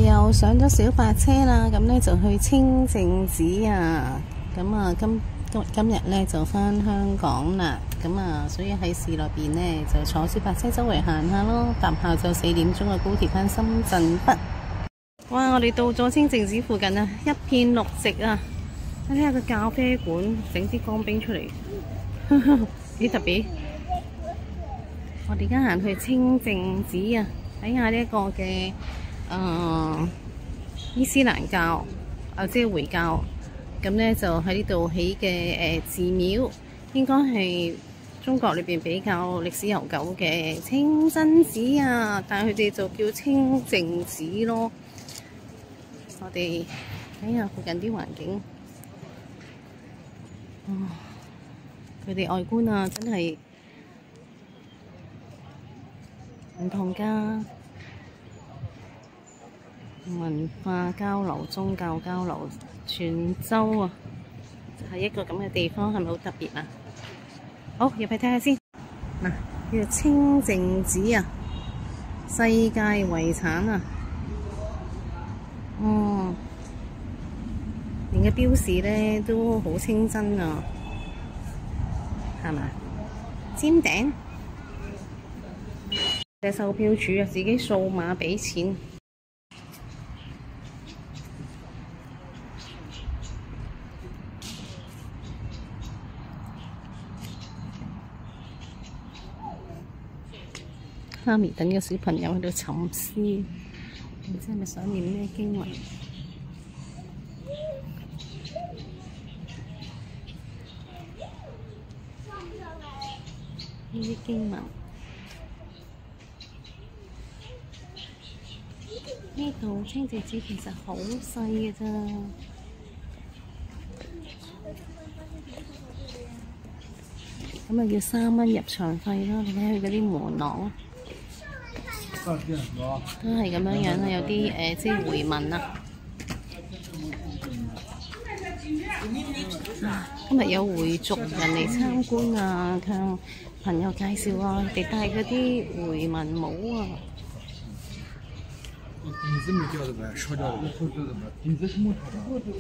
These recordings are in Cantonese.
又上咗小白車啦，咁呢就去清靜寺啊。咁啊，今日呢就返香港啦。咁啊，所以喺市內邊呢就坐小白車周圍行下咯。搭下晝4點鐘嘅高鐵返深圳北。哇！我哋到咗清靜寺附近啊，一片綠植啊。睇下個咖啡館整啲乾冰出嚟，幾特別。我哋而家行去清靜寺啊，睇下呢一個嘅伊斯蘭教即係回教，咁呢就喺呢度起嘅寺廟，應該係中國裏邊比較歷史悠久嘅清真寺啊，但係佢哋就叫清靜寺咯。我哋睇下附近啲環境，佢哋外觀啊，真係唔同㗎。文化交流、宗教交流，泉州啊，就係一個咁嘅地方，係咪好特別啊？好，入去睇下先。嗱，叫做清靜寺啊，世界遺產啊。連嘅標示呢都好清真啊，係嘛？尖頂嘅售票處啊，自己掃碼俾錢。媽咪等個小朋友喺度沉思，唔知係咪想念咩經文？呢啲經文，呢度清靜寺其實好細嘅咋，咁啊要3蚊入場費啦。你睇佢嗰啲門廊，都係咁樣樣啦，有啲即係回紋啊。今日有回族人嚟參觀啊，向朋友介紹啊，佢哋戴嗰啲回紋帽啊。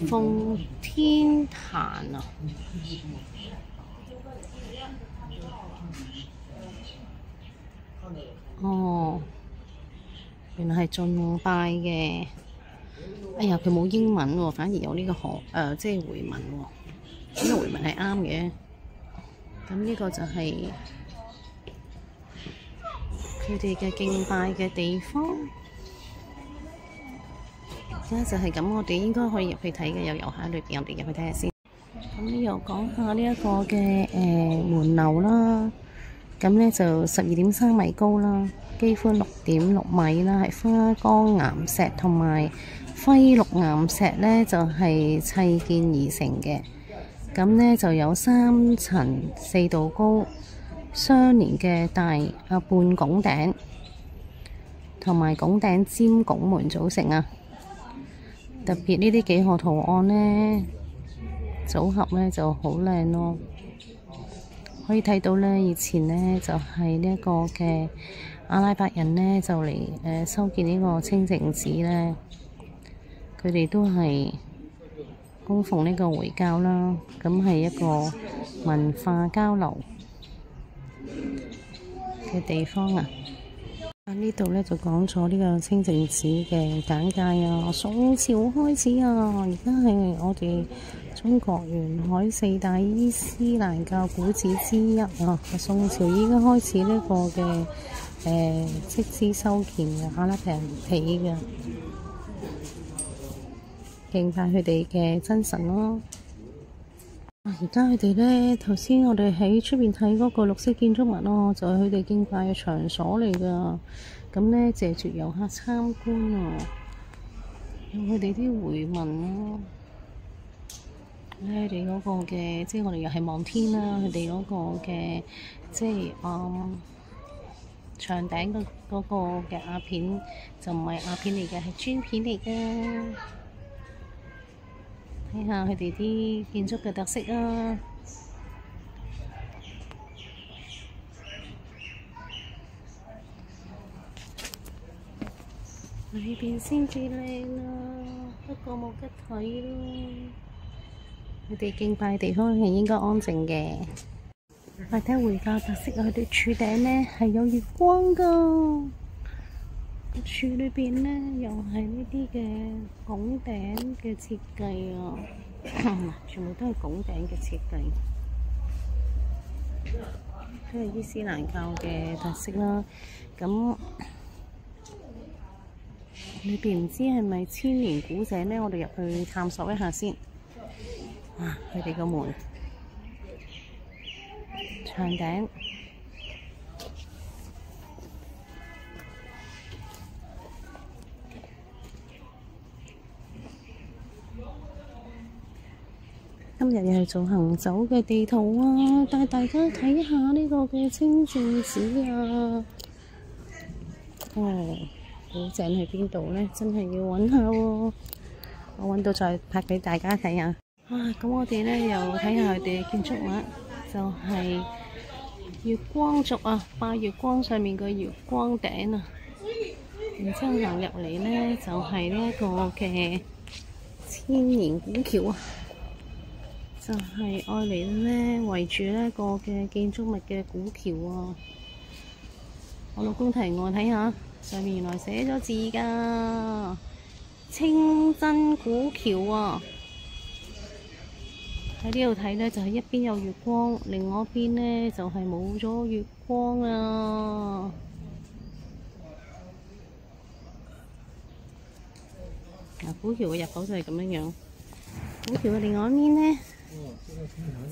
奉天壇啊，哦，原來係敬拜嘅。哎呀，佢冇英文喎，反而有呢個即係回紋喎。咁個回紋係啱嘅。咁呢個就係佢哋嘅敬拜嘅地方。而家就係咁，我哋應該可以入去睇嘅，有遊客喺裏邊，我哋入去睇下先。咁又講下呢一個嘅門樓啦。咁呢就12.3米高啦，基寬6.6米啦，係花崗岩石同埋輝綠岩石呢就係砌建而成嘅。咁呢就有3層4度高相連嘅半拱頂，同埋拱頂尖拱門組成啊。特別呢啲幾何圖案呢，組合呢就好靚咯。可以睇到呢，以前呢就係呢一個嘅阿拉伯人呢就嚟修建呢個清靜寺呢，佢哋都係供奉呢個回教啦，咁係一個文化交流嘅地方啊。呢度呢就講咗呢個清靜寺嘅簡介啊。宋朝開始啊，而家係我哋中國沿海4大伊斯蘭教古寺之一啊。宋朝已經開始呢個嘅斥資修建嘅，阿拉伯人起嘅，敬拜佢哋嘅真神咯。而家佢哋呢，頭先我哋喺出邊睇嗰個綠色建築物咯，就係佢哋敬拜嘅場所嚟噶。咁呢，謝絕遊客參觀啊，有佢哋啲回紋咯。佢哋嗰個嘅，即係我哋又係望天啦。佢哋嗰個嘅，即係牆頂嗰個嘅瓦片就唔係瓦片嚟嘅，係磚片嚟嘅。睇下佢哋啲建築嘅特色啊！裏邊先至靚啊，不過冇得睇咯。佢哋敬拜嘅地方係應該安靜嘅。或者回教特色，佢哋柱頂呢係有月光㗎。柱裏邊呢又係呢啲嘅拱頂嘅設計啊，全部都係拱頂嘅設計，都係伊斯蘭教嘅特色啦。咁裏邊唔知係咪千年古井呢？我哋入去探索一下先。啊，佢哋個門長頂。今日又係做行走嘅地圖啊，帶大家睇下呢個嘅清淨寺啊。哦，古井喺邊度呢？真係要揾下喎。我揾到再拍俾大家睇下。啊，咁我哋呢又睇下佢哋嘅建築物，就係月光族啊，拜月光上面個月光頂啊。然之後行入嚟呢，就係呢一個嘅千年古橋啊。就係愛嚟呢圍住呢個嘅建築物嘅古橋啊！我老公提我睇下，上面原來寫咗字㗎，清真古橋啊！喺呢度睇呢，就係一邊有月光，另外一邊呢，就係冇咗月光啊！嗱，古橋嘅入口就係咁樣樣，古橋嘅另外一邊呢，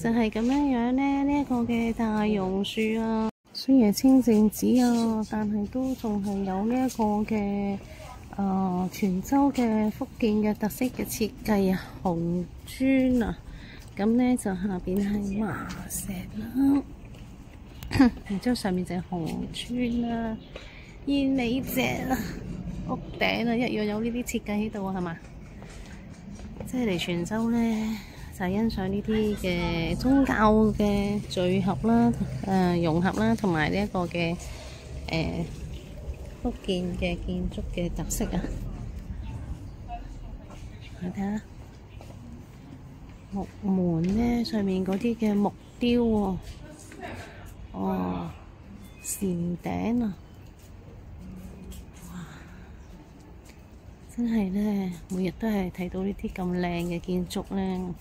就係咁樣樣呢，呢一個嘅大榕樹啊，雖然係清淨寺啊，但係都仲係有呢一個嘅泉州嘅福建嘅特色嘅設計啊，紅磚啊，咁呢就下邊係麻石啦，然之後上面就係紅磚啦，燕尾脊啦，屋頂啊一樣有呢啲設計喺度啊，係嘛？即係嚟泉州呢，就係欣賞呢啲嘅宗教嘅聚合啦、融合啦，同埋呢一個嘅福建嘅建築嘅特色啊！你睇下木門呢，上面嗰啲嘅木雕喎，哦，檐頂啊！真係呢，每日都係睇到呢啲咁靚嘅建築呢，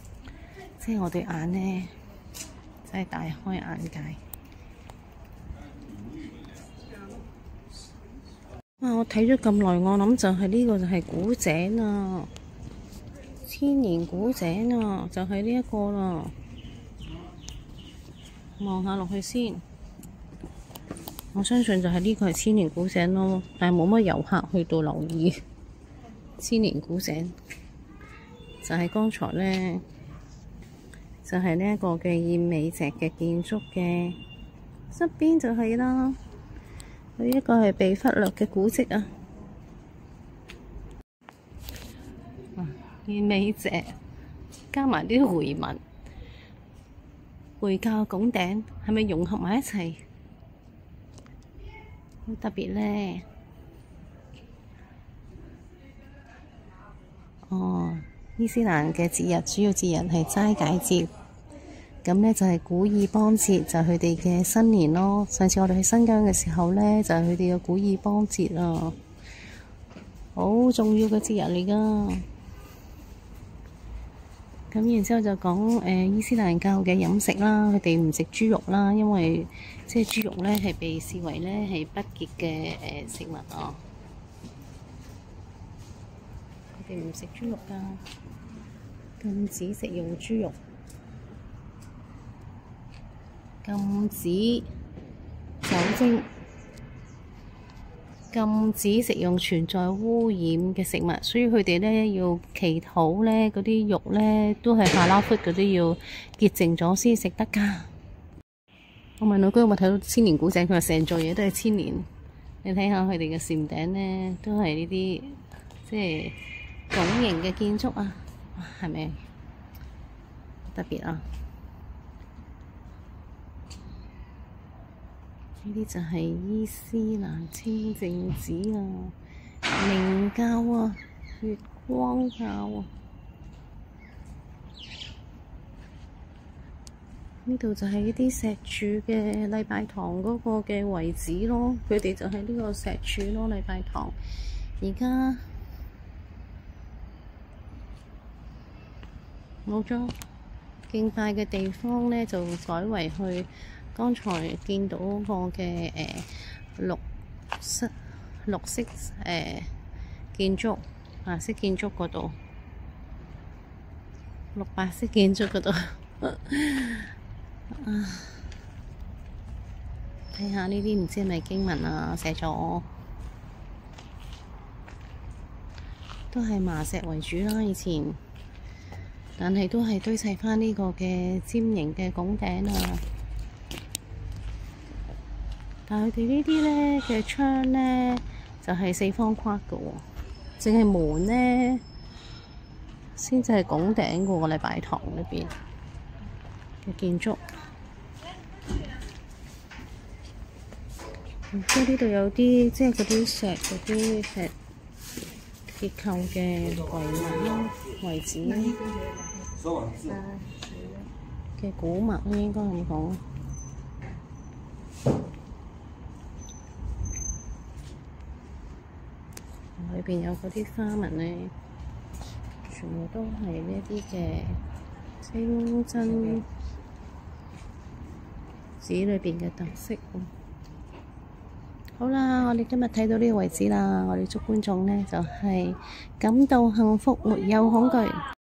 即係我對眼呢，真係大開眼界。我睇咗咁耐，我諗就係呢個就係古井啊，千年古井啊，就係呢一個啦。望下落去先，我相信就係呢個係千年古井咯，但係冇乜遊客去到留意。千年古井就係剛才呢，就係呢一個嘅燕尾脊嘅建築嘅側邊就係啦。佢一個係被忽略嘅古蹟啊！燕尾脊加埋啲回紋，回教拱頂係咪融合埋一齊？好特別呢。哦，伊斯蘭嘅節日主要節日係齋戒節，咁呢就係古爾邦節，就係佢哋嘅新年咯。上次我哋去新疆嘅時候呢，就係佢哋嘅古爾邦節啊，好重要嘅節日嚟㗎。咁然之後就講伊斯蘭教嘅飲食啦，佢哋唔食豬肉啦，因為即係豬肉呢係被視為呢係不潔嘅食物啊。佢哋唔食豬肉㗎，禁止食用豬肉，禁止酒精，禁止食用存在污染嘅食物，所以佢哋呢要祈禱呢，嗰啲肉呢都係哈拉夫嗰啲要潔淨咗先食得㗎。我問老公有冇睇到千年古井，佢話成座嘢都係千年。你睇下佢哋嘅檐頂呢，都係呢啲即係拱形嘅建築啊，係咪特別啊？呢啲就係伊斯蘭清淨寺啊！明教啊，月光教啊。呢度就係一啲石柱嘅禮拜堂嗰個嘅遺址咯，佢哋就係呢個石柱咯，禮拜堂。而家冇咗敬拜嘅地方咧，就改為去剛才見到嗰個嘅綠色建築，白色建築嗰度，綠白色建築嗰度。睇下呢啲唔知係咪經文啊，寫咗都係麻石為主啦，以前，但係都係堆砌返呢個嘅尖形嘅拱頂啊。但係佢哋呢啲咧嘅窗咧就係四方框嘅喎，淨係門咧先至係拱頂嘅喎，禮拜堂裏邊嘅建築。即係呢度有啲，即係嗰啲石結構嘅遺物啦、遺址啦嘅古物啦，應該咁講。裏邊有嗰啲花紋咧，全部都係呢一啲嘅清真寺裏邊嘅特色。好啦，我哋今日睇到呢個位置啦，我哋祝觀眾呢就係感到幸福，沒有恐懼。